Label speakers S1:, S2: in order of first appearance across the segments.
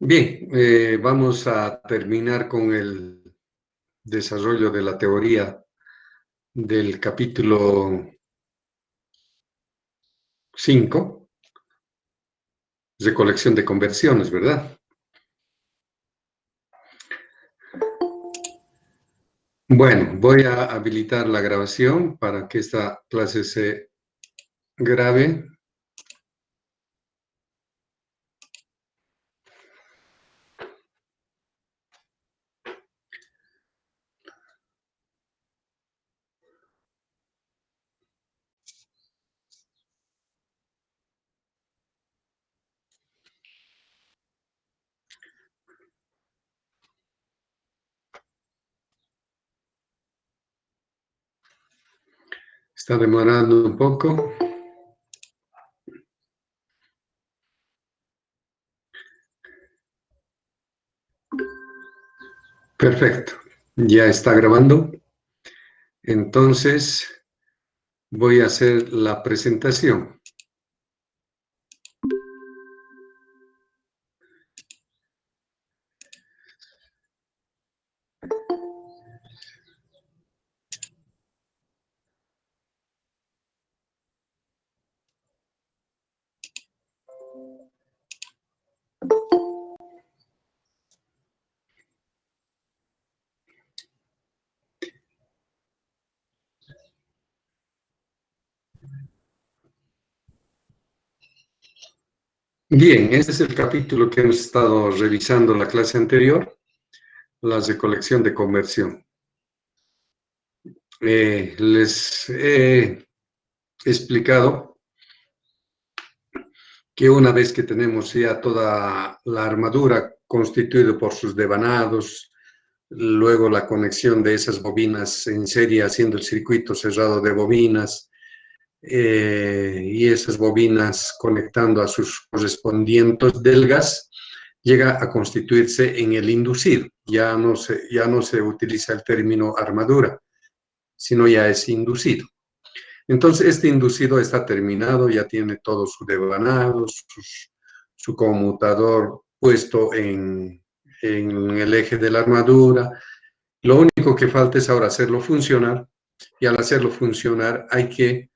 S1: Bien, vamos a terminar con el desarrollo de la teoría del capítulo 5, recolección de conversiones, ¿verdad? Bueno, voy a habilitar la grabación para que esta clase se grabe. Está demorando un poco. Perfecto, ya está grabando. Entonces, voy a hacer la presentación. Bien, este es el capítulo que hemos estado revisando en la clase anterior, la recolección de conversión. Les he explicado que una vez que tenemos ya toda la armadura constituida por sus devanados, luego la conexión de esas bobinas en serie haciendo el circuito cerrado de bobinas, y esas bobinas conectando a sus correspondientes delgas, llega a constituirse en el inducido. Ya no se utiliza el término armadura, sino ya es inducido. Entonces, este inducido está terminado, ya tiene todo su devanado, su conmutador puesto en el eje de la armadura. Lo único que falta es ahora hacerlo funcionar, y al hacerlo funcionar hay que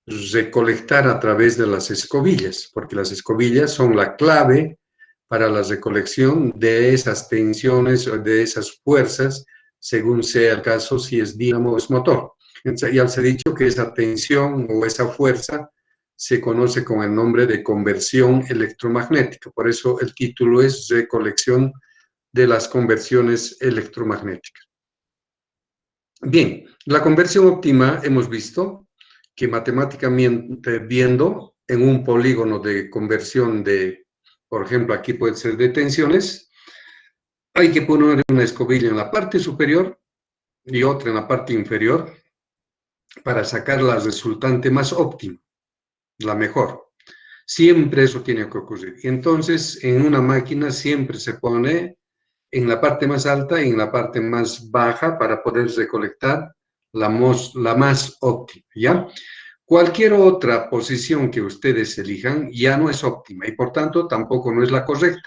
S1: recolectar a través de las escobillas, porque las escobillas son la clave para la recolección de esas tensiones o de esas fuerzas, según sea el caso, si es dínamo o es motor. Ya se ha dicho que esa tensión o esa fuerza se conoce con el nombre de conversión electromagnética. Por eso el título es Recolección de las conversiones electromagnéticas. Bien, la conversión óptima hemos visto que matemáticamente viendo en un polígono de conversión de, por ejemplo, aquí puede ser de tensiones, hay que poner una escobilla en la parte superior y otra en la parte inferior para sacar la resultante más óptima, la mejor. Siempre eso tiene que ocurrir. Entonces, en una máquina siempre se pone en la parte más alta y en la parte más baja para poder recolectar la más óptima, ¿ya? Cualquier otra posición que ustedes elijan ya no es óptima y por tanto tampoco no es la correcta.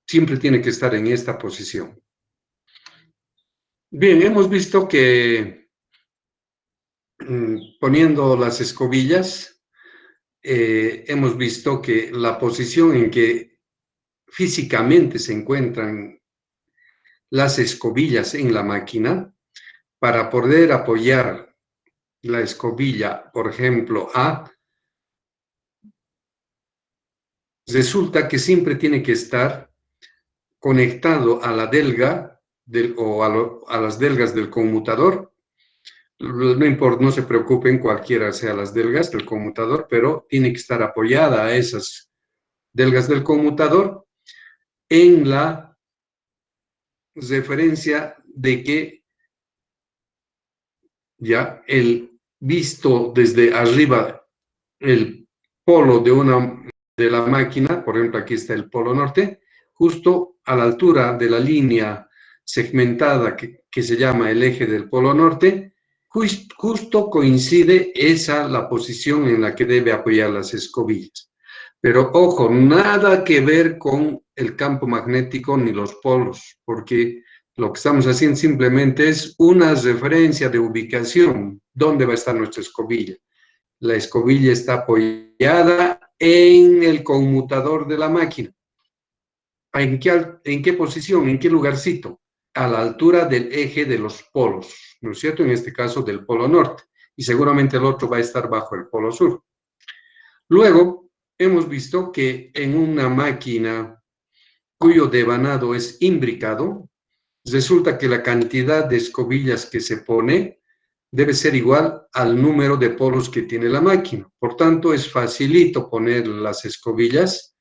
S1: Siempre tiene que estar en esta posición. Bien, hemos visto que poniendo las escobillas, hemos visto que la posición en que físicamente se encuentran las escobillas en la máquina, para poder apoyar la escobilla, por ejemplo, A, resulta que siempre tiene que estar conectado a la delga o a las delgas del conmutador. No importa, no se preocupen, cualquiera sea las delgas del conmutador, pero tiene que estar apoyada a esas delgas del conmutador en la referencia de que ya el visto desde arriba el polo de la máquina, por ejemplo, aquí está el polo norte, justo a la altura de la línea segmentada que se llama el eje del polo norte, justo coincide esa la posición en la que debe apoyar las escobillas. Pero ojo, nada que ver con el campo magnético ni los polos, porque lo que estamos haciendo simplemente es una referencia de ubicación, dónde va a estar nuestra escobilla. La escobilla está apoyada en el conmutador de la máquina. ¿En qué posición? ¿En qué lugarcito? A la altura del eje de los polos, ¿no es cierto? En este caso del polo norte. Y seguramente el otro va a estar bajo el polo sur. Luego, hemos visto que en una máquina cuyo devanado es imbricado, resulta que la cantidad de escobillas que se pone debe ser igual al número de polos que tiene la máquina. Por tanto, es facilito poner las escobillas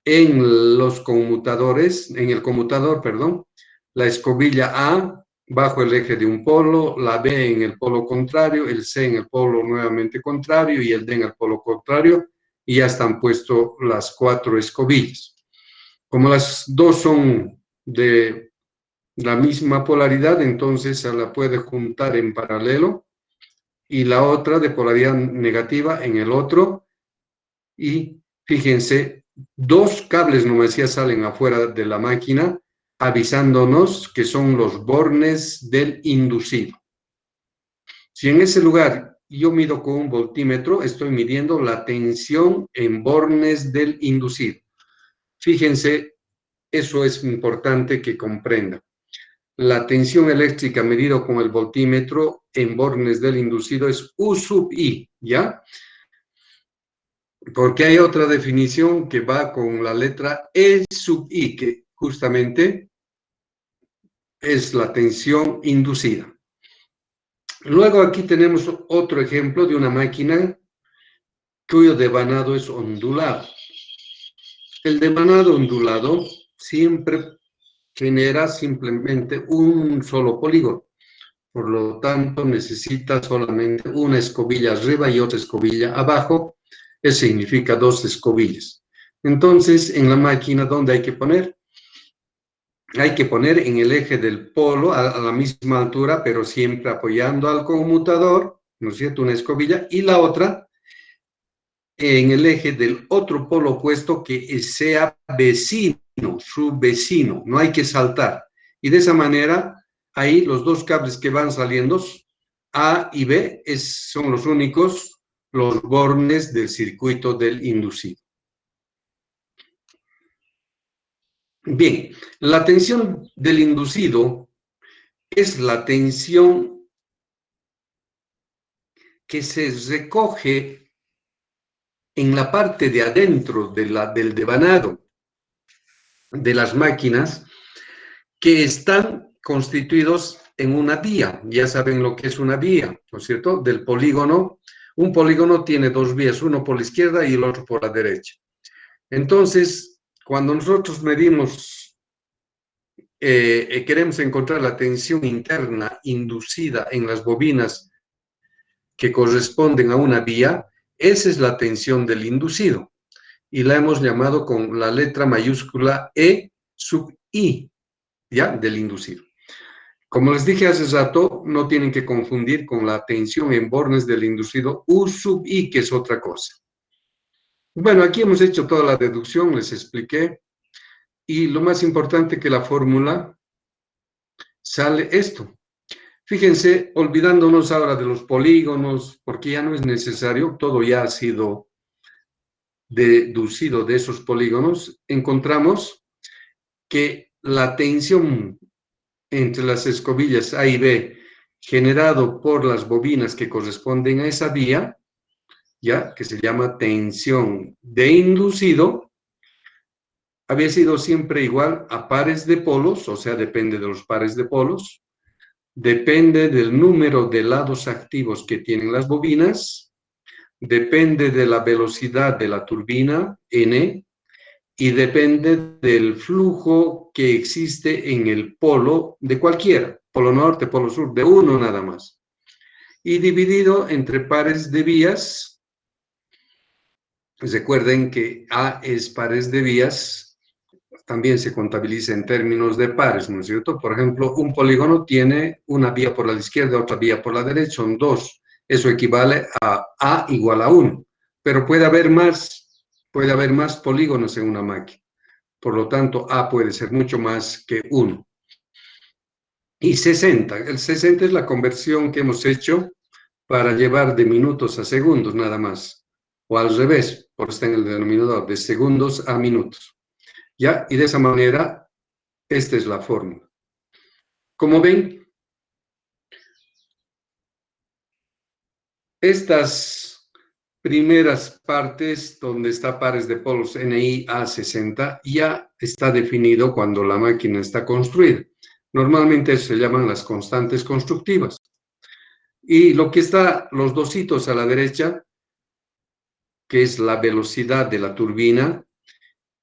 S1: en los conmutadores, en el conmutador, perdón, la escobilla A bajo el eje de un polo, la B en el polo contrario, el C en el polo nuevamente contrario y el D en el polo contrario, y ya están puestas las 4 escobillas. Como las dos son de la misma polaridad, entonces se la puede juntar en paralelo y la otra de polaridad negativa en el otro. Y fíjense, 2 cables nomás ya salen afuera de la máquina avisándonos que son los bornes del inducido. Si en ese lugar yo mido con un voltímetro, estoy midiendo la tensión en bornes del inducido. Fíjense, eso es importante que comprendan. La tensión eléctrica medida con el voltímetro en bornes del inducido es U sub I, ¿ya? Porque hay otra definición que va con la letra E sub I, que justamente es la tensión inducida. Luego aquí tenemos otro ejemplo de una máquina cuyo devanado es ondulado. El devanado ondulado siempre genera simplemente un solo polígono. Por lo tanto, necesita solamente una escobilla arriba y otra escobilla abajo. Eso significa 2 escobillas. Entonces, en la máquina, ¿dónde hay que poner? Hay que poner en el eje del polo, a la misma altura, pero siempre apoyando al conmutador, ¿no es cierto? Una escobilla, y la otra en el eje del otro polo opuesto que sea vecino, su vecino. No hay que saltar. Y de esa manera, ahí los 2 cables que van saliendo, A y B, son los únicos, los bornes del circuito del inducido. Bien, la tensión del inducido es la tensión que se recoge en la parte de adentro del devanado de las máquinas que están constituidos en una vía. Ya saben lo que es una vía, ¿no es cierto? Del polígono. Un polígono tiene 2 vías, uno por la izquierda y el otro por la derecha. Entonces, cuando nosotros medimos, queremos encontrar la tensión interna inducida en las bobinas que corresponden a una vía, esa es la tensión del inducido. Y la hemos llamado con la letra mayúscula E sub I, ¿ya? Del inducido. Como les dije hace rato, no tienen que confundir con la tensión en bornes del inducido U sub I, que es otra cosa. Bueno, aquí hemos hecho toda la deducción, les expliqué. Y lo más importante que la fórmula sale esto. Fíjense, olvidándonos ahora de los polígonos, porque ya no es necesario, todo ya ha sido deducido de esos polígonos, encontramos que la tensión entre las escobillas A y B generado por las bobinas que corresponden a esa vía, ya que se llama tensión de inducido, había sido siempre igual a pares de polos, o sea, depende de los pares de polos, depende del número de lados activos que tienen las bobinas, depende de la velocidad de la turbina, N, y depende del flujo que existe en el polo de cualquiera, polo norte, polo sur, de uno nada más. Y dividido entre pares de vías, recuerden que A es pares de vías, también se contabiliza en términos de pares, ¿no es cierto? Por ejemplo, un polígono tiene una vía por la izquierda, otra vía por la derecha, son 2. Eso equivale a A igual a 1. Pero puede haber más polígonos en una máquina. Por lo tanto, A puede ser mucho más que 1. Y 60. El 60 es la conversión que hemos hecho para llevar de minutos a segundos nada más. O al revés, por estar en el denominador, de segundos a minutos. ¿Ya? Y de esa manera, esta es la fórmula. Como ven, estas primeras partes donde está pares de polos NI a 60 ya está definido cuando la máquina está construida. Normalmente se llaman las constantes constructivas. Y lo que está, los dos hitos a la derecha, que es la velocidad de la turbina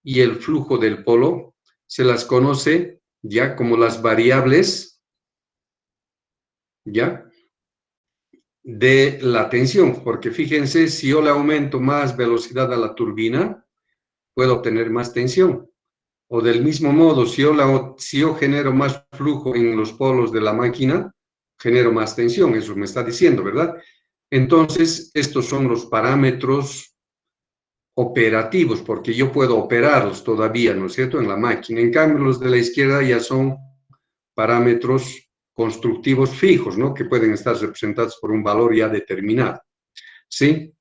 S1: y el flujo del polo, se las conoce ya como las variables, ¿ya?, de la tensión, porque fíjense, si yo le aumento más velocidad a la turbina, puedo obtener más tensión. O del mismo modo, si yo genero más flujo en los polos de la máquina, genero más tensión, eso me está diciendo, ¿verdad? Entonces, estos son los parámetros operativos, porque yo puedo operarlos todavía, ¿no es cierto?, en la máquina. En cambio, los de la izquierda ya son parámetros constructivos fijos, ¿no?, que pueden estar representados por un valor ya determinado, ¿sí?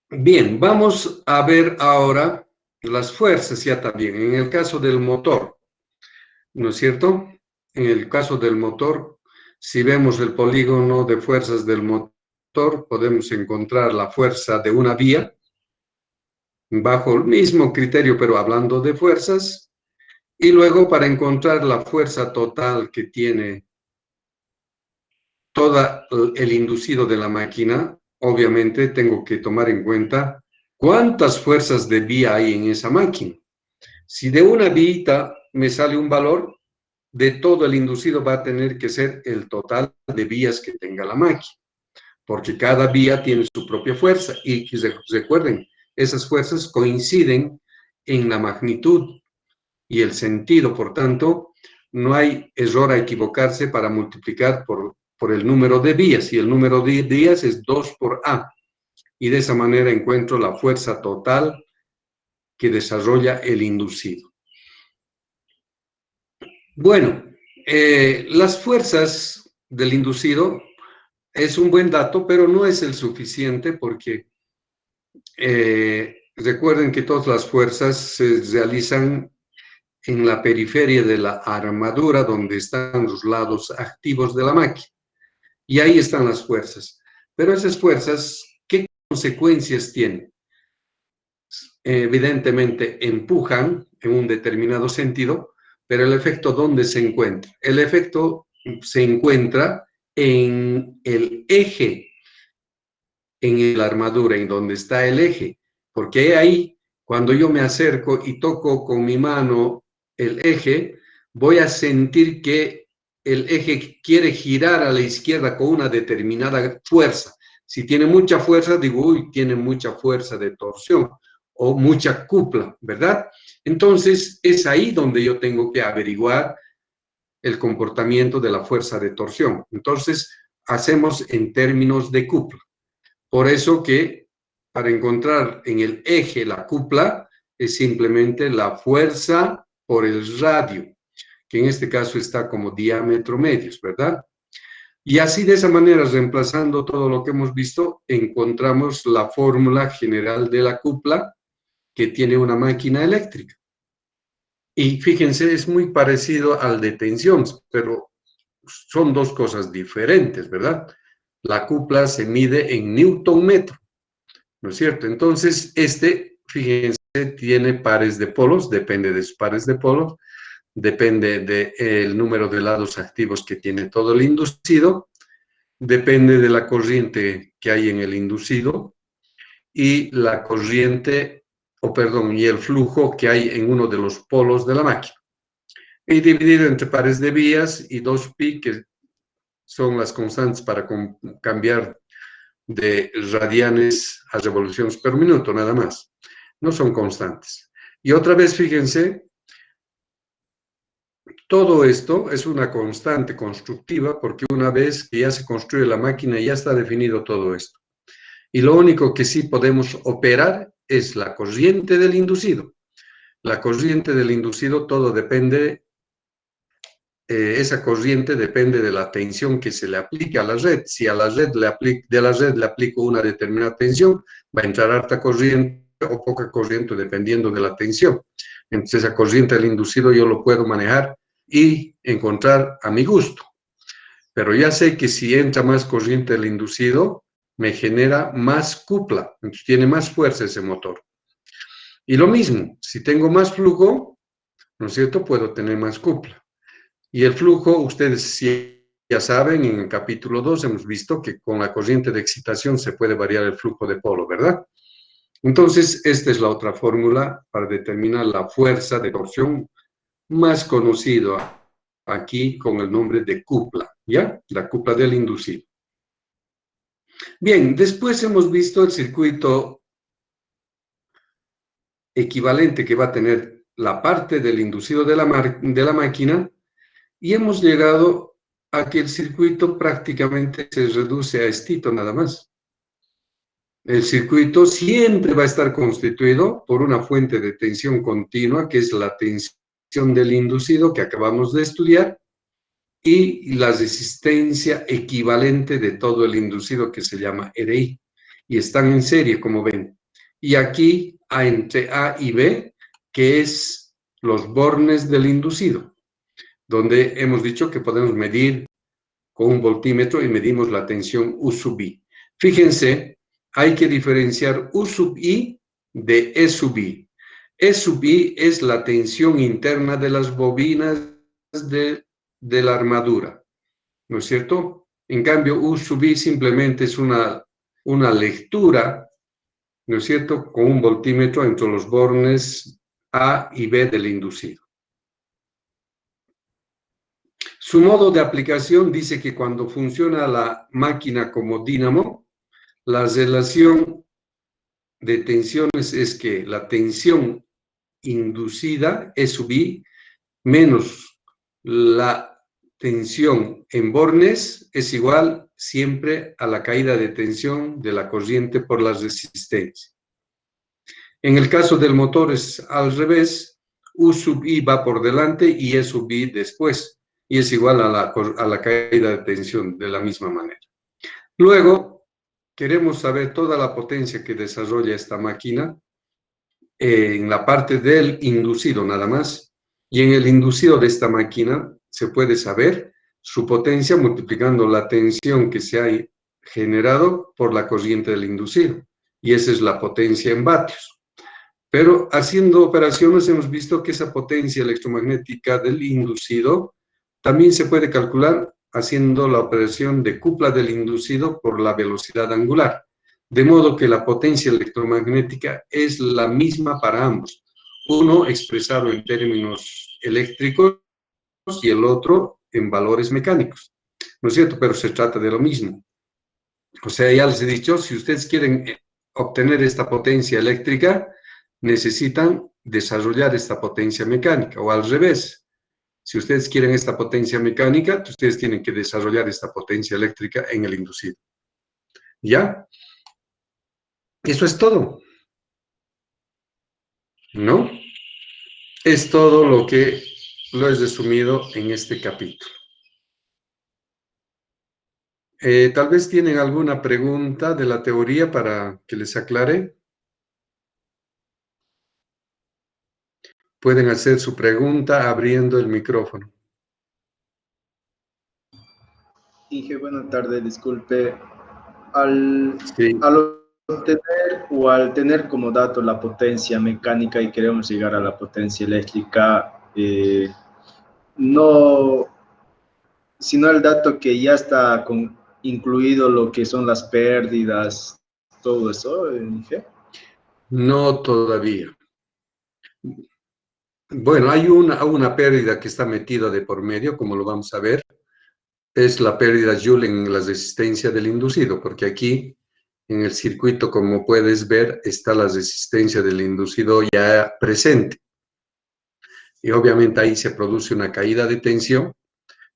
S1: Bien, vamos a ver ahora las fuerzas ya también. En el caso del motor, ¿no es cierto? En el caso del motor, si vemos el polígono de fuerzas del motor, podemos encontrar la fuerza de una vía, bajo el mismo criterio, pero hablando de fuerzas, y luego para encontrar la fuerza total que tiene todo el inducido de la máquina, obviamente tengo que tomar en cuenta cuántas fuerzas de vía hay en esa máquina. Si de una vía me sale un valor, de todo el inducido va a tener que ser el total de vías que tenga la máquina, porque cada vía tiene su propia fuerza. Y recuerden, esas fuerzas coinciden en la magnitud y el sentido, por tanto, no hay error a equivocarse para multiplicar por el número de vías, y el número de vías es 2 por A, y de esa manera encuentro la fuerza total que desarrolla el inducido. Bueno, las fuerzas del inducido es un buen dato, pero no es el suficiente, porque recuerden que todas las fuerzas se realizan en la periferia de la armadura, donde están los lados activos de la máquina. Y ahí están las fuerzas. Pero esas fuerzas, ¿qué consecuencias tienen? Evidentemente empujan en un determinado sentido, pero el efecto, ¿dónde se encuentra? El efecto se encuentra en el eje, en la armadura, en donde está el eje, porque ahí, cuando yo me acerco y toco con mi mano el eje, voy a sentir que el eje quiere girar a la izquierda con una determinada fuerza. Si tiene mucha fuerza, digo, uy, tiene mucha fuerza de torsión o mucha cupla, ¿verdad? Entonces, es ahí donde yo tengo que averiguar el comportamiento de la fuerza de torsión. Entonces, hacemos en términos de cupla. Por eso que para encontrar en el eje la cupla es simplemente la fuerza por el radio, que en este caso está como diámetro medios, ¿verdad? Y así, de esa manera, reemplazando todo lo que hemos visto, encontramos la fórmula general de la cupla que tiene una máquina eléctrica. Y fíjense, es muy parecido al de tensión, pero son dos cosas diferentes, ¿verdad? La cupla se mide en newton metro, ¿no es cierto? Entonces, fíjense, tiene pares de polos, depende de sus pares de polos, depende del número de lados activos que tiene todo el inducido, depende de la corriente que hay en el inducido y la corriente, y el flujo que hay en uno de los polos de la máquina. Y dividido entre pares de vías y 2pi, que son las constantes para cambiar de radianes a revoluciones por minuto, nada más. No son constantes. Y otra vez, fíjense, todo esto es una constante constructiva, porque una vez que ya se construye la máquina, ya está definido todo esto. Y lo único que sí podemos operar es la corriente del inducido. La corriente del inducido, todo depende, esa corriente depende de la tensión que se le aplique a la red. Si a la red de la red le aplico una determinada tensión, va a entrar harta corriente o poca corriente dependiendo de la tensión. Entonces, esa corriente del inducido yo lo puedo manejar y encontrar a mi gusto. Pero ya sé que si entra más corriente del inducido, me genera más cupla, entonces tiene más fuerza ese motor. Y lo mismo, si tengo más flujo, ¿no es cierto?, puedo tener más cupla. Y el flujo, ustedes ya saben, en el capítulo 2 hemos visto que con la corriente de excitación se puede variar el flujo de polo, ¿verdad? Entonces, esta es la otra fórmula para determinar la fuerza de torsión, más conocido aquí con el nombre de cupla, ¿ya? La cupla del inducido. Bien, después hemos visto el circuito equivalente que va a tener la parte del inducido de la máquina y hemos llegado a que el circuito prácticamente se reduce a estito nada más. El circuito siempre va a estar constituido por una fuente de tensión continua, que es la tensión del inducido que acabamos de estudiar, y la resistencia equivalente de todo el inducido que se llama RI. Y están en serie, como ven. Y aquí, entre A y B, que es los bornes del inducido, donde hemos dicho que podemos medir con un voltímetro y medimos la tensión U sub I. Fíjense, hay que diferenciar U sub I de E sub I. E sub I es la tensión interna de las bobinas de la armadura, ¿no es cierto? En cambio, U sub I simplemente es una lectura, ¿no es cierto?, con un voltímetro entre los bornes A y B del inducido. Su modo de aplicación dice que cuando funciona la máquina como dínamo, la relación de tensiones es que la tensión inducida, E sub I, menos la tensión en bornes es igual siempre a la caída de tensión de la corriente por la resistencia. En el caso del motor es al revés, U sub I va por delante y E sub I después, y es igual a la caída de tensión de la misma manera. Luego, queremos saber toda la potencia que desarrolla esta máquina en la parte del inducido nada más, y en el inducido de esta máquina se puede saber su potencia multiplicando la tensión que se ha generado por la corriente del inducido, y esa es la potencia en vatios. Pero haciendo operaciones hemos visto que esa potencia electromagnética del inducido también se puede calcular haciendo la operación de cupla del inducido por la velocidad angular. De modo que la potencia electromagnética es la misma para ambos. Uno expresado en términos eléctricos y el otro en valores mecánicos. ¿No es cierto? Pero se trata de lo mismo. O sea, ya les he dicho, si ustedes quieren obtener esta potencia eléctrica, necesitan desarrollar esta potencia mecánica, o al revés. Si ustedes quieren esta potencia mecánica, ustedes tienen que desarrollar esta potencia eléctrica en el inducido. ¿Ya? Eso es todo. ¿No? Es todo lo que lo he resumido en este capítulo. Tal vez tienen alguna pregunta de la teoría para que les aclare. Pueden hacer su pregunta abriendo el micrófono.
S2: Inge, buenas tardes, disculpe.
S1: Sí.
S2: Al obtener o al tener como dato la potencia mecánica y queremos llegar a la potencia eléctrica, no, sino el dato que ya está incluido lo que son las pérdidas, todo eso, Inge.
S1: No todavía. Bueno, hay una pérdida que está metida de por medio, como lo vamos a ver. Es la pérdida Joule en la resistencia del inducido, porque aquí en el circuito, como puedes ver, está la resistencia del inducido ya presente. Y obviamente ahí se produce una caída de tensión,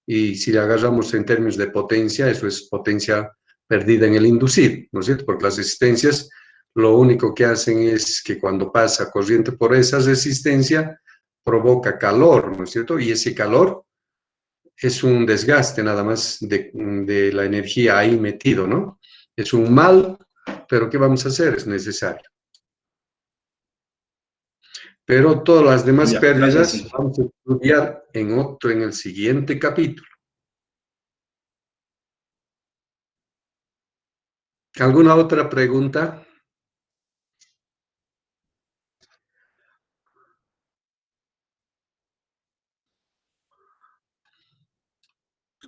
S1: y si la agarramos en términos de potencia, eso es potencia perdida en el inducido, ¿no es cierto? Porque las resistencias lo único que hacen es que cuando pasa corriente por esa resistencia, provoca calor, ¿no es cierto? Y ese calor es un desgaste nada más de la energía ahí metido, ¿no? Es un mal, pero ¿qué vamos a hacer? Es necesario. Pero todas las demás
S2: Ya, gracias,
S1: pérdidas
S2: Inge.
S1: vamos a estudiar en el siguiente capítulo. ¿Alguna otra pregunta?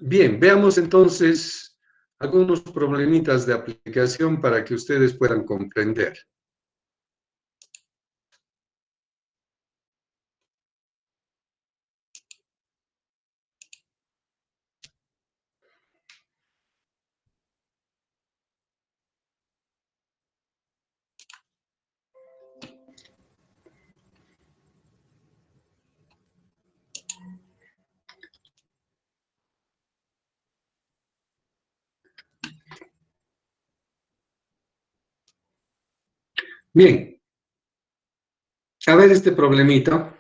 S1: Bien, veamos entonces algunos problemitas de aplicación para que ustedes puedan comprender. Bien, a ver este problemita.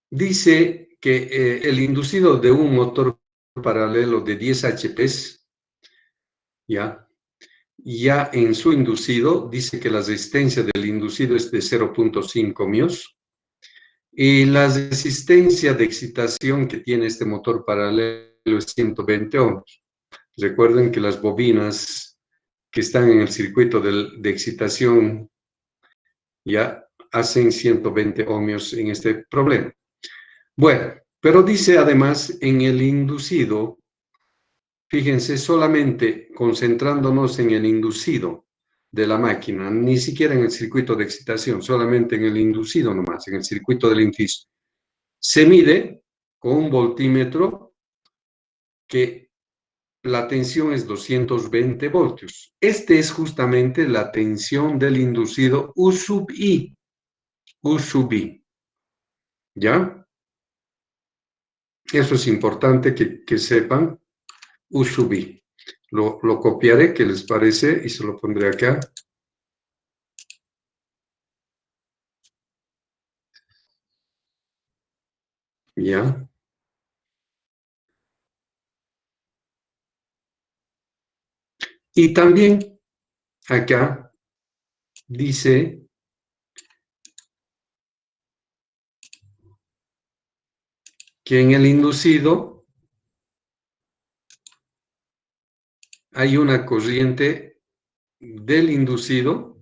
S1: Dice que el inducido de un motor paralelo de 10 HPs, ya en su inducido, dice que la resistencia del inducido es de 0.5 ohmios y la resistencia de excitación que tiene este motor paralelo es 120 ohmios. Recuerden que las bobinas que están en el circuito de excitación ya hacen 120 ohmios en este problema. Bueno, pero dice además en el inducido, fíjense, solamente concentrándonos en el inducido de la máquina, ni siquiera en el circuito de excitación, solamente en el inducido nomás, en el circuito del inducido. Se mide con un voltímetro que la tensión es 220 voltios. Este es justamente la tensión del inducido U sub I. U sub I. ¿Ya? Eso es importante que sepan. U sub I. Lo copiaré, ¿qué les parece? Y se lo pondré acá. ¿Ya? Y también acá dice que en el inducido hay una corriente del inducido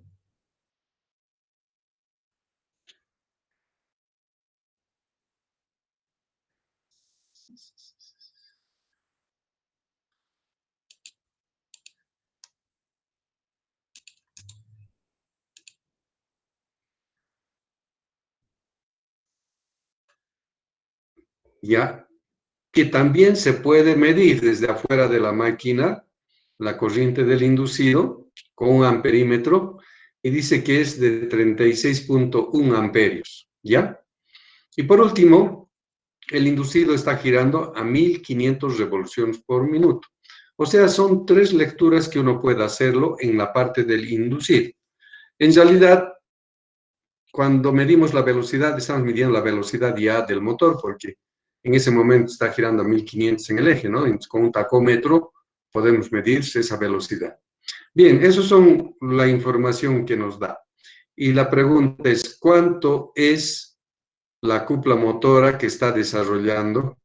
S1: ya que también se puede medir desde afuera de la máquina la corriente del inducido con un amperímetro y dice que es de 36.1 amperios, ¿ya? Y por último, el inducido está girando a 1500 revoluciones por minuto. O sea, son 3 lecturas que uno puede hacerlo en la parte del inducido. En realidad, cuando medimos la velocidad, estamos midiendo la velocidad ya del motor, porque en ese momento está girando a 1500 en el eje, ¿no? Entonces, con un tacómetro podemos medir esa velocidad. Bien, eso son la información que nos da. Y la pregunta es, ¿cuánto es la cupla motora que está desarrollando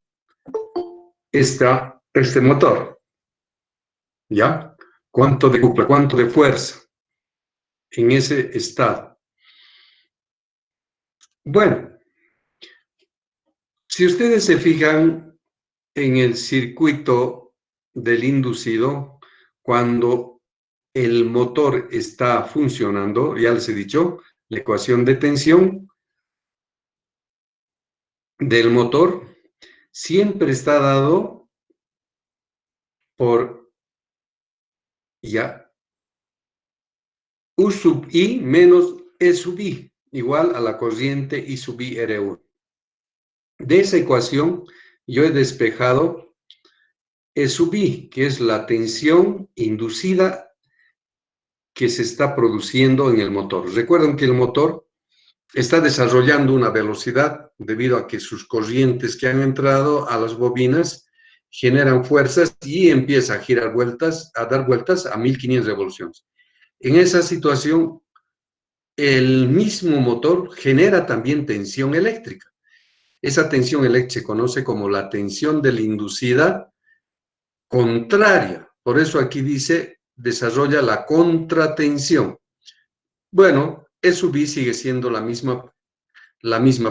S1: este motor? ¿Ya? ¿Cuánto de cupla, cuánto de fuerza en ese estado? Bueno, si ustedes se fijan en el circuito del inducido, cuando el motor está funcionando, ya les he dicho, la ecuación de tensión del motor siempre está dado por ya U sub I menos E sub I, igual a la corriente I sub I R1. De esa ecuación yo he despejado E sub I, que es la tensión inducida que se está produciendo en el motor. Recuerden que el motor está desarrollando una velocidad debido a que sus corrientes que han entrado a las bobinas generan fuerzas y empieza a girar vueltas, a dar vueltas a 1500 revoluciones. En esa situación, el mismo motor genera también tensión eléctrica. Esa tensión eléctrica se conoce como la tensión de la inducida contraria. Por eso aquí dice, desarrolla la contratensión. Bueno, E sub I sigue siendo la misma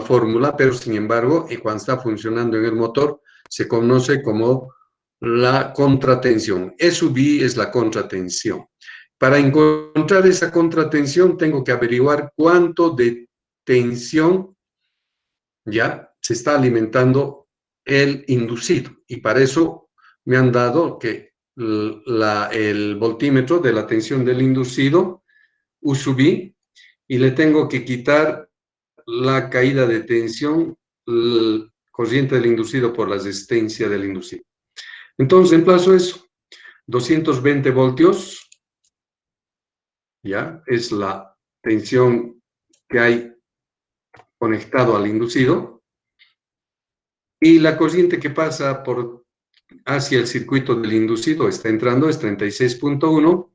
S1: fórmula, pero sin embargo, cuando está funcionando en el motor, se conoce como la contratensión. E sub I es la contratensión. Para encontrar esa contratensión, tengo que averiguar cuánto de tensión ya se está alimentando el inducido. Y para eso me han dado que el voltímetro de la tensión del inducido, U sub I, y le tengo que quitar la caída de tensión, el corriente del inducido por la resistencia del inducido. Entonces, reemplazo eso. 220 voltios, ya, es la tensión que hay conectado al inducido. Y la corriente que pasa hacia el circuito del inducido está entrando, es 36.1,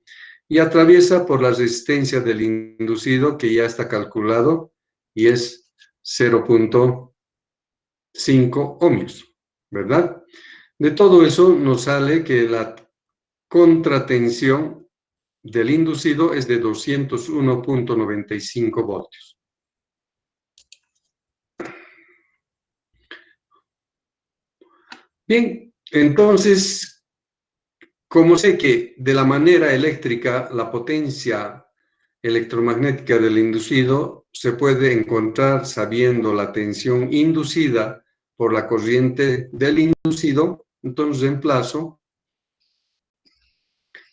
S1: y atraviesa por la resistencia del inducido, que ya está calculado, y es 0.5 ohmios, ¿verdad? De todo eso nos sale que la contratensión del inducido es de 201.95 voltios. Bien, entonces, como sé que de la manera eléctrica la potencia electromagnética del inducido se puede encontrar sabiendo la tensión inducida por la corriente del inducido, entonces reemplazo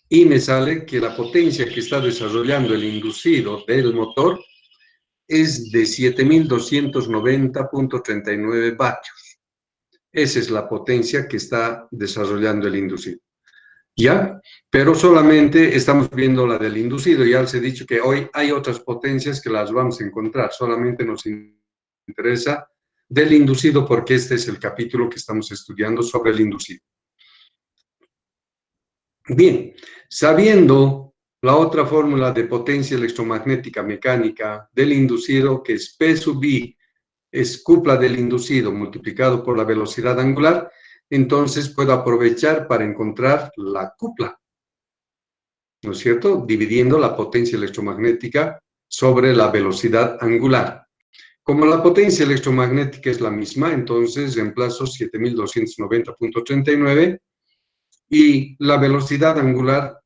S1: y me sale que la potencia que está desarrollando el inducido del motor es de 7290.39 vatios. Esa es la potencia que está desarrollando el inducido. ¿Ya? Pero solamente estamos viendo la del inducido. Ya les he dicho que hoy hay otras potencias que las vamos a encontrar. Solamente nos interesa del inducido porque este es el capítulo que estamos estudiando sobre el inducido. Bien, sabiendo la otra fórmula de potencia electromagnética mecánica del inducido, que es P sub I, es cupla del inducido multiplicado por la velocidad angular, entonces puedo aprovechar para encontrar la cupla, ¿no es cierto? Dividiendo la potencia electromagnética sobre la velocidad angular. Como la potencia electromagnética es la misma, entonces reemplazo 7290.39 y la velocidad angular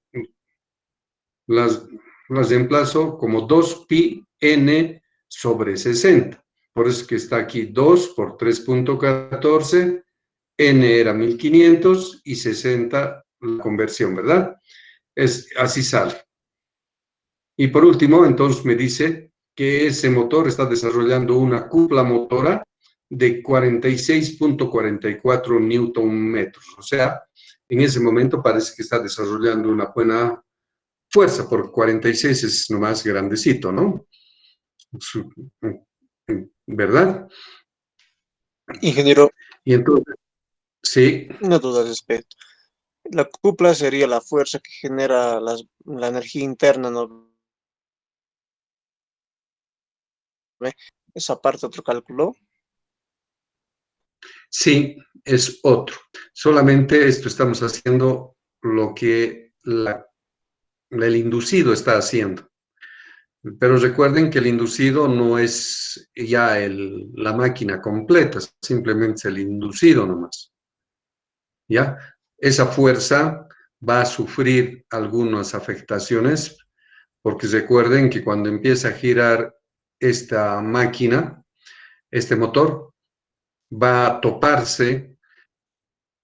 S1: las reemplazo como 2pi n sobre 60. Por eso que está aquí 2 por 3.14, n era 1500 y 60 la conversión, ¿verdad? Así sale. Y por último, entonces me dice que ese motor está desarrollando una cupla motora de 46.44 newton metros. O sea, en ese momento parece que está desarrollando una buena fuerza, porque 46 es nomás grandecito, ¿no? ¿Verdad?
S3: Ingeniero,
S1: Y entonces, sí,
S3: una duda al respecto. La cupla sería la fuerza que genera la energía interna, ¿no? Esa parte otro cálculo.
S1: sí, es otro. Solamente esto estamos haciendo lo que el inducido está haciendo. Pero recuerden que el inducido no es ya la máquina completa, simplemente es el inducido nomás. ¿Ya? Esa fuerza va a sufrir algunas afectaciones, porque recuerden que cuando empieza a girar esta máquina, este motor, va a toparse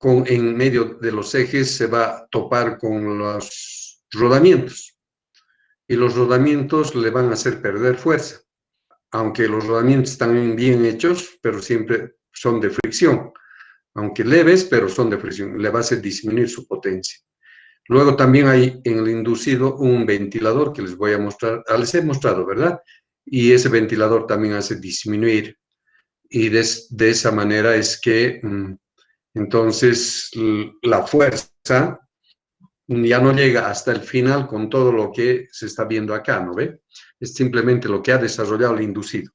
S1: en medio de los ejes, se va a topar con los rodamientos. Y los rodamientos le van a hacer perder fuerza. Aunque los rodamientos están bien hechos, pero siempre son de fricción. aunque leves, pero son de fricción, le va a hacer disminuir su potencia. Luego también hay en el inducido un ventilador que les voy a mostrar, les he mostrado, ¿verdad? Y ese ventilador también hace disminuir. Y de esa manera es que entonces la fuerza ya no llega hasta el final con todo lo que se está viendo acá, ¿no ve? Es simplemente lo que ha desarrollado el inducido.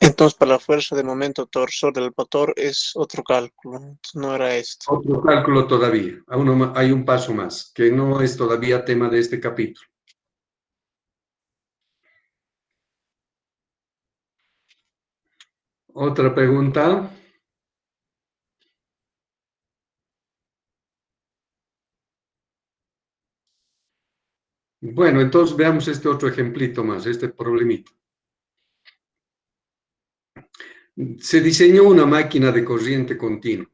S3: Entonces, para la fuerza de momento torsor del motor es otro cálculo, entonces no era esto.
S1: Otro cálculo todavía, hay un paso más, que no es todavía tema de este capítulo. Otra pregunta. Bueno, entonces veamos este otro ejemplito más, este problemita. Se diseñó una máquina de corriente continua.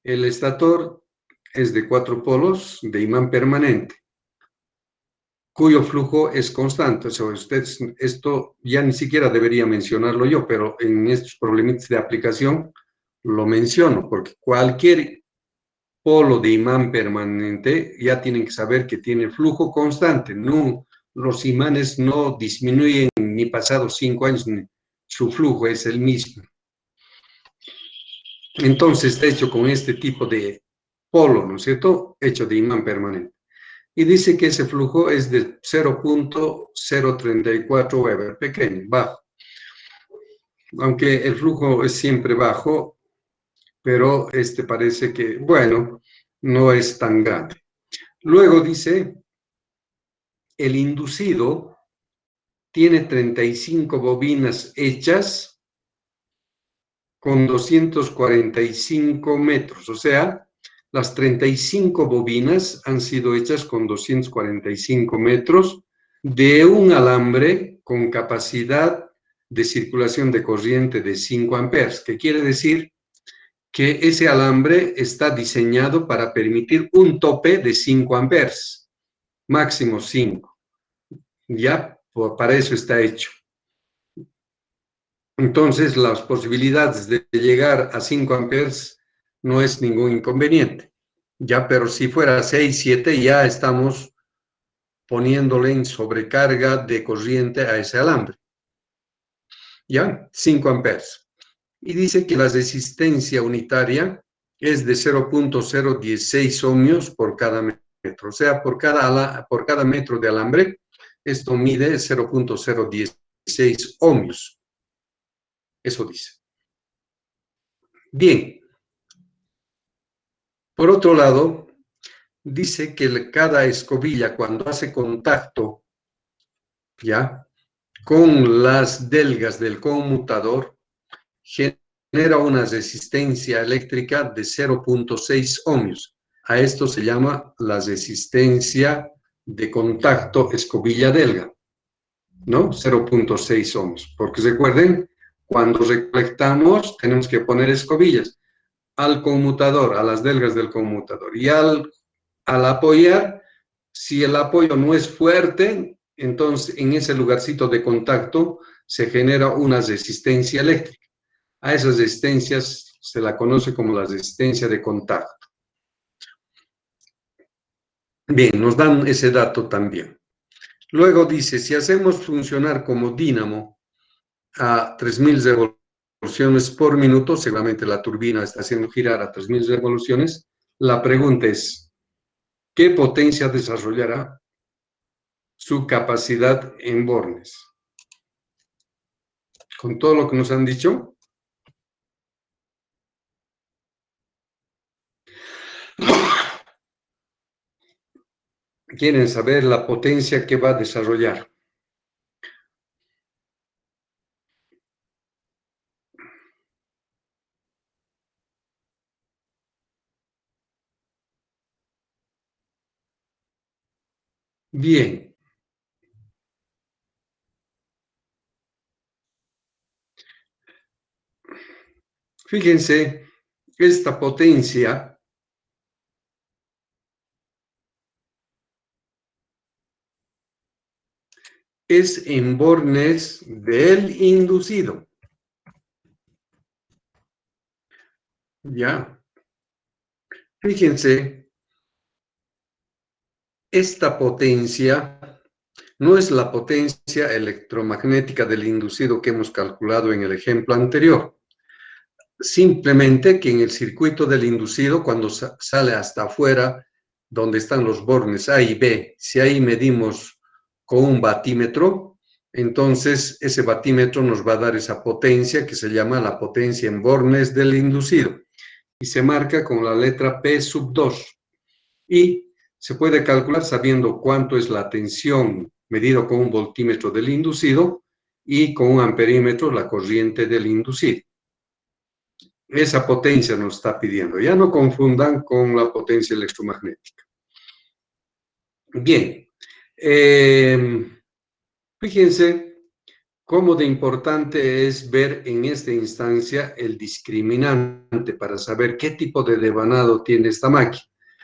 S1: El estator es de 4 polos de imán permanente, cuyo flujo es constante. O sea, esto ya ni siquiera debería mencionarlo yo, pero en estos problemitas de aplicación lo menciono, porque cualquier polo de imán permanente ya tienen que saber que tiene flujo constante. No, los imanes no disminuyen ni pasados 5 años, su flujo es el mismo. Entonces está hecho con este tipo de polo, ¿no es cierto? Hecho de imán permanente. Y dice que ese flujo es de 0.034 Weber, pequeño, bajo. Aunque el flujo es siempre bajo, pero parece que, bueno, no es tan grande. Luego dice, el inducido tiene 35 bobinas hechas con 245 metros, o sea, las 35 bobinas han sido hechas con 245 metros de un alambre con capacidad de circulación de corriente de 5 amperes, que quiere decir que ese alambre está diseñado para permitir un tope de 5 amperes, máximo 5. Ya, para eso está hecho. Entonces, las posibilidades de llegar a 5 amperes no es ningún inconveniente. Ya, pero si fuera 6, 7, ya estamos poniéndole en sobrecarga de corriente a ese alambre. Ya, 5 amperes. Y dice que la resistencia unitaria es de 0.016 ohmios por cada metro. O sea, por cada metro de alambre, esto mide 0.016 ohmios. Eso dice. Bien. Por otro lado, dice que cada escobilla cuando hace contacto, ¿ya?, con las delgas del conmutador, genera una resistencia eléctrica de 0.6 ohmios. A esto se llama la resistencia de contacto escobilla-delga, ¿no? 0.6 ohmios. Porque recuerden, cuando recolectamos tenemos que poner escobillas al conmutador, a las delgas del conmutador. Y al apoyar, si el apoyo no es fuerte, entonces en ese lugarcito de contacto se genera una resistencia eléctrica. A esas resistencias se la conoce como la resistencia de contacto. Bien, nos dan ese dato también. Luego dice, si hacemos funcionar como dínamo a 3000 revoluciones por minuto, seguramente la turbina está haciendo girar a 3000 revoluciones, la pregunta es, ¿qué potencia desarrollará su capacidad en bornes? Con todo lo que nos han dicho, quieren saber la potencia que va a desarrollar. Bien. Fíjense, esta potencia es en bornes del inducido. Ya. Fíjense, esta potencia no es la potencia electromagnética del inducido que hemos calculado en el ejemplo anterior. Simplemente que en el circuito del inducido, cuando sale hasta afuera, donde están los bornes A y B, si ahí medimos con un batímetro, entonces ese batímetro nos va a dar esa potencia que se llama la potencia en bornes del inducido y se marca con la letra P sub 2. Y se puede calcular sabiendo cuánto es la tensión medido con un voltímetro del inducido y con un amperímetro la corriente del inducido. Esa potencia nos está pidiendo. Ya no confundan con la potencia electromagnética. Bien. Fíjense cómo de importante es ver en esta instancia el discriminante para saber qué tipo de devanado tiene esta máquina.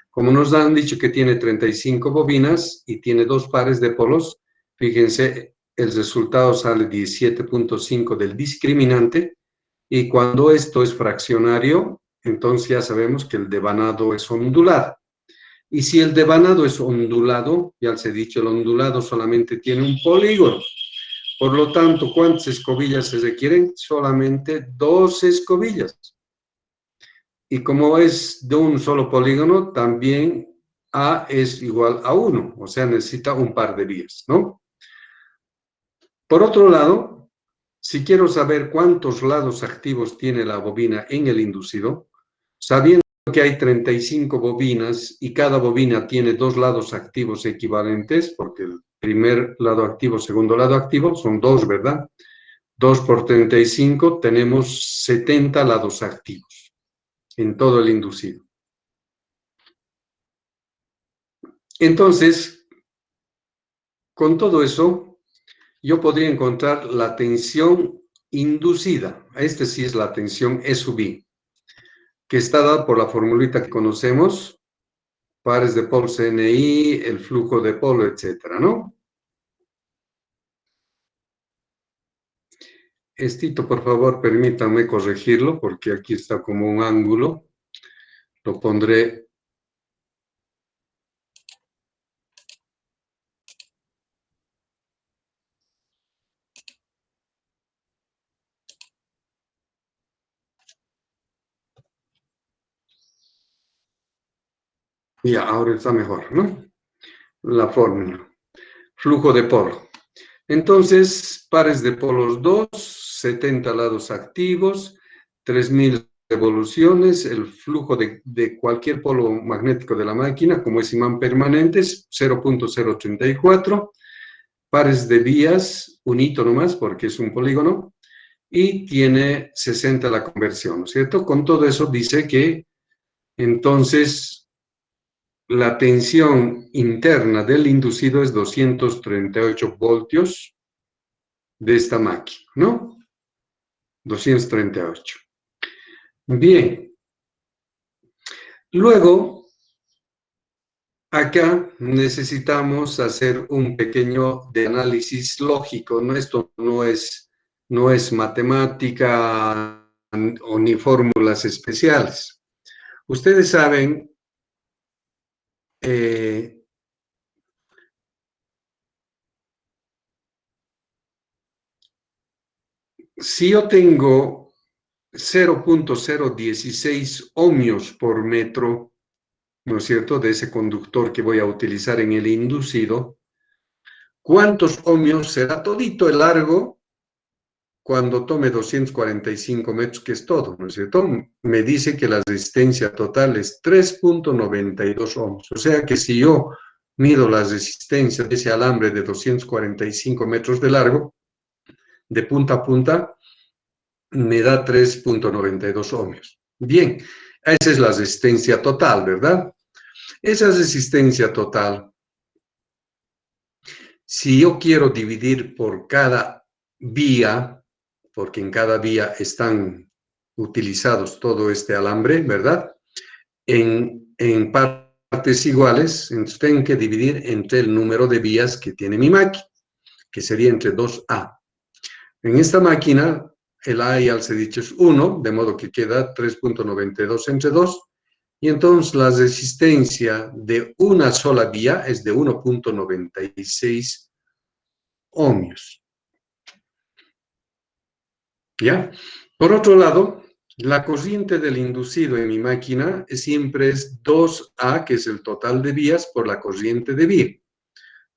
S1: Como nos han dicho que tiene 35 bobinas y tiene 2 pares de polos, fíjense, el resultado sale 17.5 del discriminante. Y cuando esto es fraccionario, entonces ya sabemos que el devanado es ondulado. Y si el devanado es ondulado, ya les he dicho, el ondulado solamente tiene un polígono. Por lo tanto, ¿cuántas escobillas se requieren? Solamente 2 escobillas. Y como es de un solo polígono, también A es igual a 1, o sea, necesita un par de vías, ¿no? Por otro lado, si quiero saber cuántos lados activos tiene la bobina en el inducido, sabiendo que hay 35 bobinas y cada bobina tiene 2 lados activos equivalentes, porque el primer lado activo, segundo lado activo, son 2, ¿verdad? 2 por 35, tenemos 70 lados activos en todo el inducido. Entonces, con todo eso, yo podría encontrar la tensión inducida. Este sí es la tensión E sub I, que está dada por la formulita que conocemos, pares de polos NI, el flujo de polo, etcétera, ¿no? Estito, por favor, permítanme corregirlo, porque aquí está como un ángulo. Lo pondré. Ya, ahora está mejor, ¿no? La fórmula. Flujo de polo. Entonces, pares de polos 2, 70 lados activos, 3000 revoluciones, el flujo de cualquier polo magnético de la máquina, como es imán permanente, es 0.034, pares de vías, un hito nomás, porque es un polígono, y tiene 60 la conversión, ¿no es cierto? Con todo eso dice que, entonces, la tensión interna del inducido es 238 voltios de esta máquina, ¿no? 238. Bien. Luego, acá necesitamos hacer un pequeño de análisis lógico, ¿no? Esto no es matemática o ni fórmulas especiales. Ustedes saben si yo tengo 0.016 ohmios por metro, ¿no es cierto?, de ese conductor que voy a utilizar en el inducido, ¿cuántos ohmios será todito el largo cuando tome 245 metros, que es todo, ¿no es cierto? Me dice que la resistencia total es 3.92 ohms. O sea que si yo mido la resistencia de ese alambre de 245 metros de largo, de punta a punta, me da 3.92 ohmios. Bien, esa es la resistencia total, ¿verdad? Esa resistencia total, si yo quiero dividir por cada vía, porque en cada vía están utilizados todo este alambre, ¿verdad? En partes iguales, entonces tengo que dividir entre el número de vías que tiene mi máquina, que sería entre 2A. En esta máquina, el A ya se ha dicho es 1, de modo que queda 3.92 entre 2, y entonces la resistencia de una sola vía es de 1.96 ohmios. ¿Ya? Por otro lado, la corriente del inducido en mi máquina siempre es 2A, que es el total de vías, por la corriente de vía,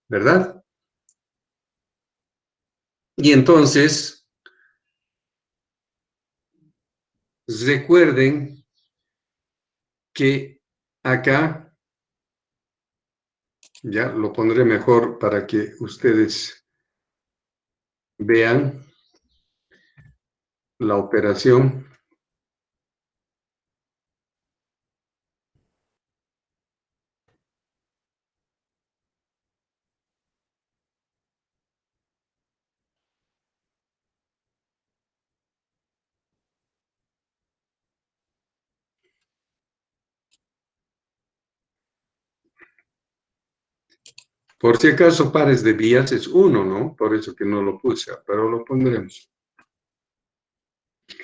S1: ¿verdad? Y entonces, recuerden que acá, ya lo pondré mejor para que ustedes vean la operación. Por si acaso, pares de vías es 1, ¿no? Por eso que no lo puse, pero lo pondremos.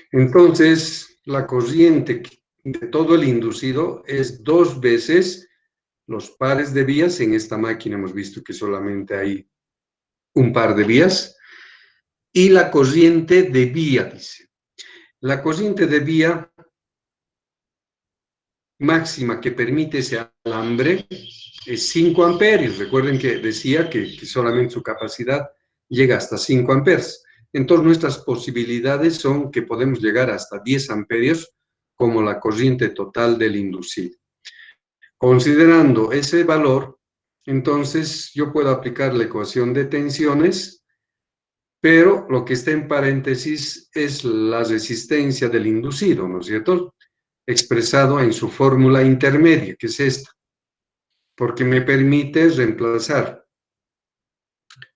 S1: Entonces, la corriente de todo el inducido es 2 veces los pares de vías. En esta máquina hemos visto que solamente hay un par de vías. Y la corriente de vía, dice. La corriente de vía máxima que permite ese alambre es 5 amperios. Recuerden que decía que solamente su capacidad llega hasta 5 amperes. Entonces, nuestras posibilidades son que podemos llegar hasta 10 amperios como la corriente total del inducido. Considerando ese valor, entonces yo puedo aplicar la ecuación de tensiones, pero lo que está en paréntesis es la resistencia del inducido, ¿no es cierto? Expresado en su fórmula intermedia, que es esta, porque me permite reemplazar.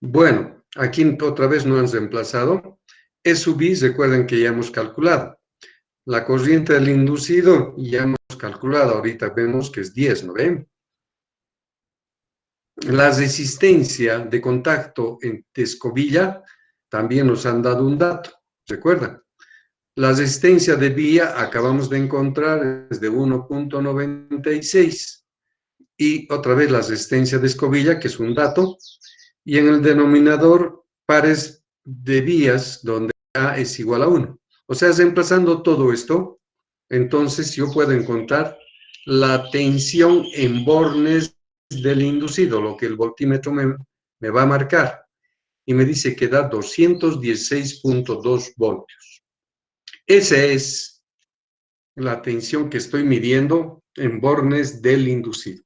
S1: Bueno, aquí otra vez no han reemplazado. E sub i, recuerden que ya hemos calculado. La corriente del inducido ya hemos calculado, ahorita vemos que es 10, ¿no ven? La resistencia de contacto de escobilla también nos han dado un dato, ¿recuerdan? La resistencia de vía acabamos de encontrar es de 1.96 y otra vez la resistencia de escobilla, que es un dato, y en el denominador pares de vías donde A es igual a 1. O sea, reemplazando todo esto, entonces yo puedo encontrar la tensión en bornes del inducido, lo que el voltímetro me va a marcar, y me dice que da 216.2 voltios. Esa es la tensión que estoy midiendo en bornes del inducido.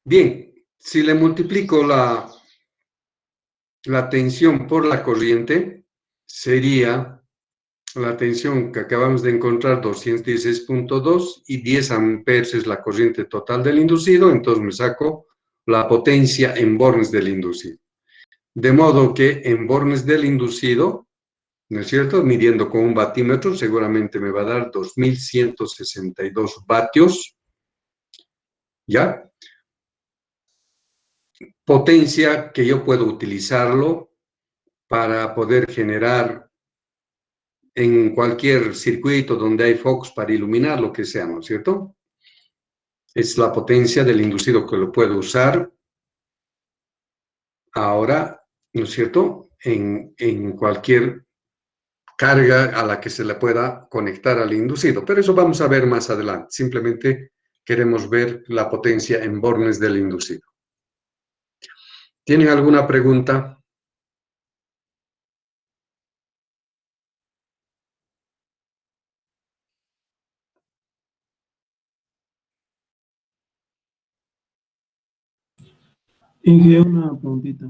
S1: Bien, si le multiplico la tensión por la corriente, sería la tensión que acabamos de encontrar, 216.2, y 10 amperes es la corriente total del inducido, entonces me saco la potencia en bornes del inducido. De modo que en bornes del inducido, ¿no es cierto? Midiendo con un batímetro, seguramente me va a dar 2162 vatios, ¿ya? Potencia que yo puedo utilizarlo para poder generar en cualquier circuito donde hay focos para iluminar, lo que sea, ¿no es cierto? Es la potencia del inducido que lo puedo usar ahora, ¿no es cierto? En cualquier carga a la que se le pueda conectar al inducido. Pero eso vamos a ver más adelante. Simplemente queremos ver la potencia en bornes del inducido. ¿Tienen alguna pregunta?
S4: Inge, una preguntita.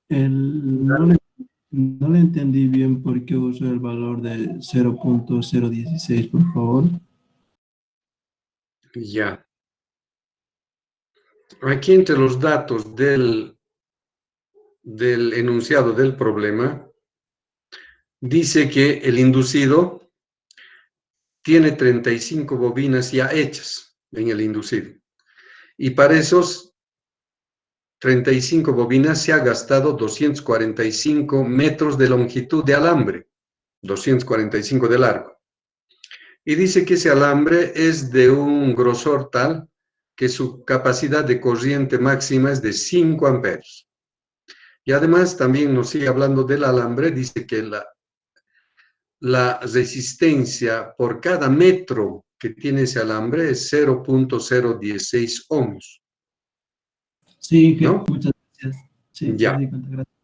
S4: No le entendí bien por qué usó el valor de 0.016, por favor.
S1: Ya. Aquí entre los datos del enunciado del problema, dice que el inducido tiene 35 bobinas ya hechas en el inducido. Y para esos 35 bobinas se ha gastado 245 metros de longitud de alambre, 245 de largo. Y dice que ese alambre es de un grosor tal que su capacidad de corriente máxima es de 5 amperes. Y además también nos sigue hablando del alambre, dice que la resistencia por cada metro que tiene ese alambre es 0.016 ohms.
S4: Sí,
S1: ¿No?
S4: muchas gracias. Sí,
S1: Ya.
S4: me di cuenta, gracias.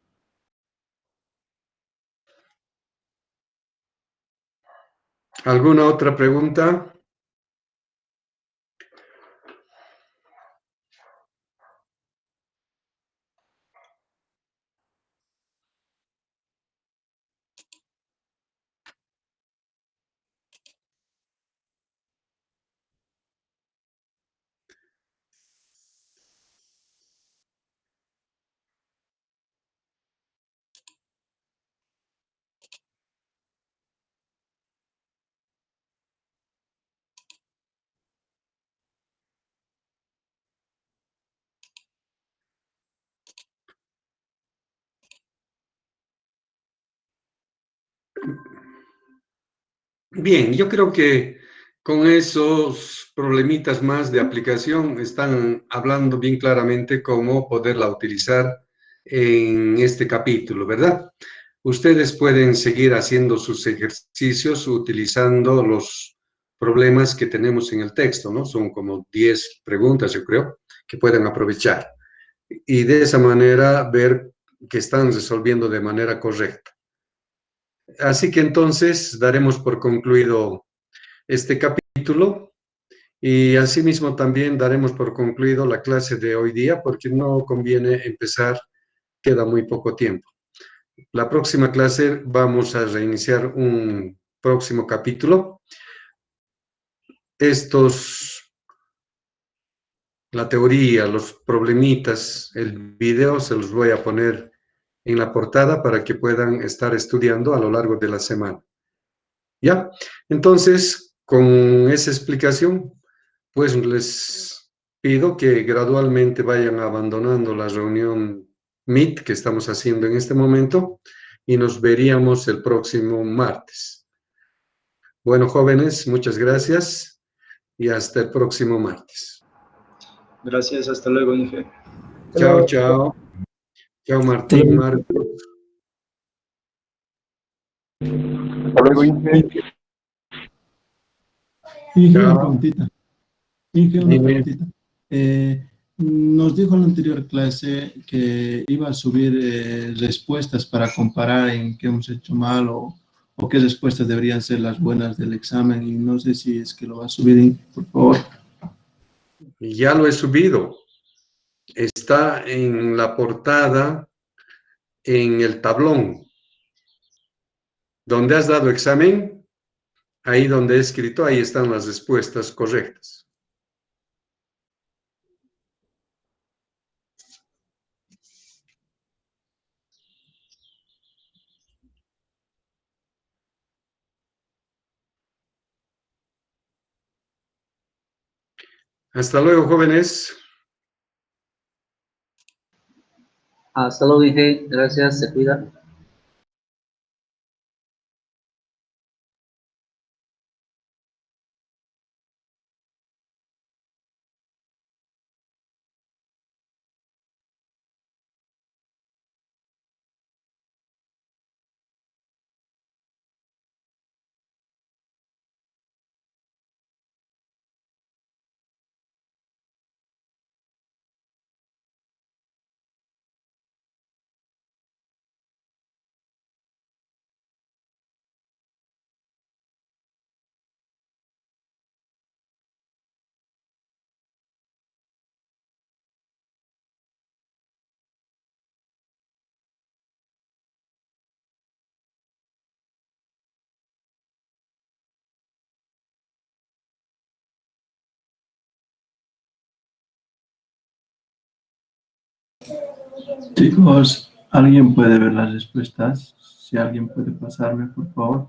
S1: ¿Alguna otra pregunta? Bien, yo creo que con esos problemitas más de aplicación están hablando bien claramente cómo poderla utilizar en este capítulo, ¿verdad? Ustedes pueden seguir haciendo sus ejercicios utilizando los problemas que tenemos en el texto, ¿no? Son como 10 preguntas, yo creo, que pueden aprovechar. Y de esa manera ver que están resolviendo de manera correcta. Así que entonces daremos por concluido este capítulo y asimismo también daremos por concluido la clase de hoy día porque no conviene empezar, queda muy poco tiempo. La próxima clase vamos a reiniciar un próximo capítulo. La teoría, los problemitas, el video se los voy a poner en la portada para que puedan estar estudiando a lo largo de la semana. ¿Ya? Entonces, con esa explicación, pues les pido que gradualmente vayan abandonando la reunión Meet que estamos haciendo en este momento y nos veríamos el próximo martes. Bueno, jóvenes, muchas gracias y hasta el próximo martes.
S2: Gracias, hasta luego, Inge.
S1: Chao, chao. Chao, Martín, Marcos.
S5: Hasta luego, Inge.
S4: Inge, una
S1: Chao.
S4: preguntita. Inge, una
S1: Dime.
S4: preguntita. Nos dijo en la anterior clase que iba a subir respuestas para comparar en qué hemos hecho mal o qué respuestas deberían ser las buenas del examen y no sé si es que lo va a subir, Inge, por favor.
S1: Ya lo he subido. Está en la portada, en el tablón. Donde has dado examen, ahí donde he escrito, ahí están las respuestas correctas. Hasta luego, jóvenes.
S6: Hasta luego, Inge. Gracias, se cuida.
S4: Chicos, ¿alguien puede ver las respuestas? Si alguien puede pasarme, por favor.